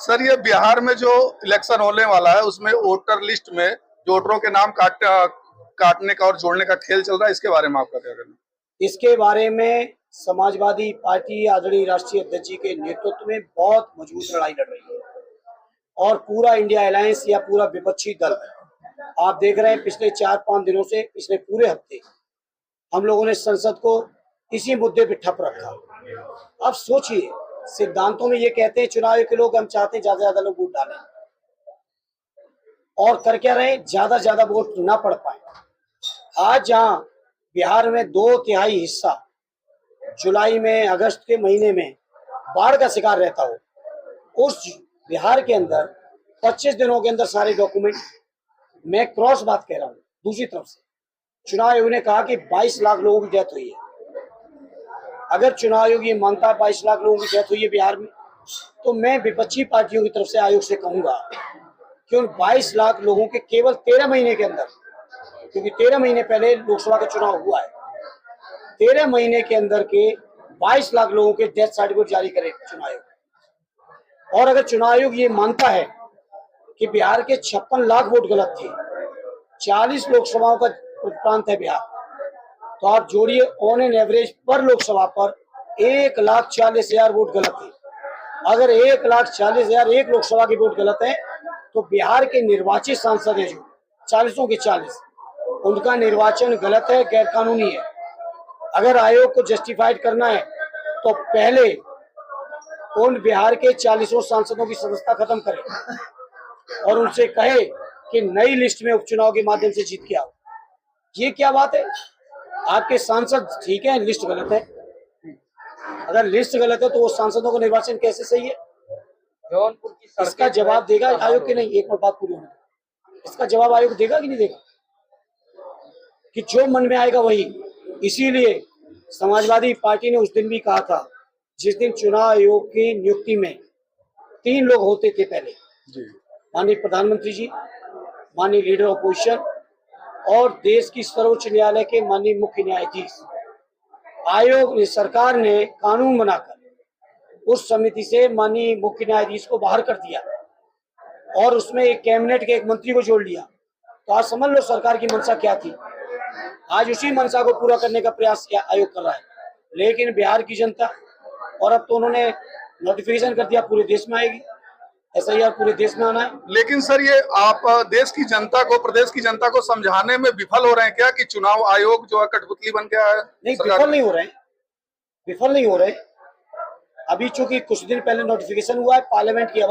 Sir ये बिहार में जो इलेक्शन होने वाला है उसमें वोटर लिस्ट में जो वोटरों के नाम काटने का और जोड़ने का खेल चल रहा है, इसके बारे में आपका क्या कहना है? इसके बारे में समाजवादी पार्टी आदरणीय राष्ट्रीय अध्यक्ष जी के नेतृत्व में बहुत मजबूत लड़ाई लड़ रही है और पूरा इंडिया अलायंस या पूरा विपक्षी दल आप देख रहे हैं पिछले 4-5 दिनों से पिछले पूरे हफ्ते हम लोगों ने संसद को इसी मुद्दे पे ठप रखा। अब सोचिए, सिद्धांतों में ये कहते हैं चुनाव आयोग के लोग हम चाहते हैं ज्यादा से ज्यादा लोग वोट डालें और कर क्या रहे, ज्यादा से ज्यादा वोट ना पड़ पाए। आज जहां बिहार में 2/3 हिस्सा जुलाई में अगस्त के महीने में बाढ़ का शिकार रहता हो, उस बिहार के अंदर 25 दिनों के अंदर सारे डॉक्यूमेंट, मैं क्रॉस बात कह रहा हूँ। दूसरी तरफ से चुनाव आयोग ने कहा कि 22 लाख लोगों की डेथ हुई है। अगर चुनाव आयोग ये मानता है 22 लाख लोगों की डेथ हुई है बिहार में, तो मैं विपक्षी पार्टियों की तरफ से आयोग से कहूंगा कि उन 22 लाख लोगों के केवल 13 महीने के अंदर, क्योंकि 13 महीने पहले लोकसभा का चुनाव हुआ है, 13 महीने के अंदर के 22 लाख लोगों के डेथ सर्टिफिकेट जारी करे चुनाव आयोग। और अगर चुनाव आयोग ये मानता है कि बिहार के 56 लाख वोट गलत थे, 40 लोकसभाओं का प्रांत है बिहार, तो आप जोड़िए ऑन एन एवरेज पर लोकसभा पर 1,40,000 वोट गलत है। अगर 1,40,000 एक लोकसभा के वोट गलत है तो बिहार के निर्वाचित सांसद है जो 40 के 40, उनका निर्वाचन गलत है, गैर कानूनी है। अगर आयोग को जस्टिफाइड करना है तो पहले उन बिहार के 40 सांसदों की सदस्यता खत्म करे और उनसे कहे कि नई लिस्ट में उपचुनाव के माध्यम से जीत के आओ। ये क्या बात है? आपके सांसद ठीक है, लिस्ट गलत है। अगर लिस्ट गलत है तो वो सांसदों का निर्वाचन कैसे सही है? जौनपुर की इसका जवाब देगा आयोग के नहीं? एक और बात पूरी होने, इसका जवाब आयोग देगा कि नहीं देगा? कि जो मन में आएगा वही। इसीलिए समाजवादी पार्टी ने उस दिन भी कहा था, जिस दिन चुनाव आयोग की नियुक्ति में 3 लोग होते थे पहले, माननीय प्रधानमंत्री जी, माननीय लीडर ऑपोजिशन और देश की सर्वोच्च न्यायालय के माननीय मुख्य न्यायाधीश। आयोग ने, सरकार ने कानून बनाकर उस समिति से माननीय मुख्य न्यायाधीश को बाहर कर दिया और उसमें एक कैबिनेट के एक मंत्री को जोड़ लिया। तो आज समझ लो सरकार की मंशा क्या थी। आज उसी मंशा को पूरा करने का प्रयास आयोग कर रहा है। लेकिन बिहार की जनता, और अब तो उन्होंने नोटिफिकेशन कर दिया पूरे देश में आएगी, SIR पूरे देश में आना है। लेकिन सर ये आप देश की जनता को, प्रदेश की जनता को समझाने में विफल हो रहे हैं क्या कि चुनाव आयोग जो है कठपुतली बन गया है? नहीं, विफल नहीं हो रहे हैं, विफल नहीं हो रहे। अभी चूंकि कुछ दिन पहले नोटिफिकेशन हुआ है, पार्लियामेंट की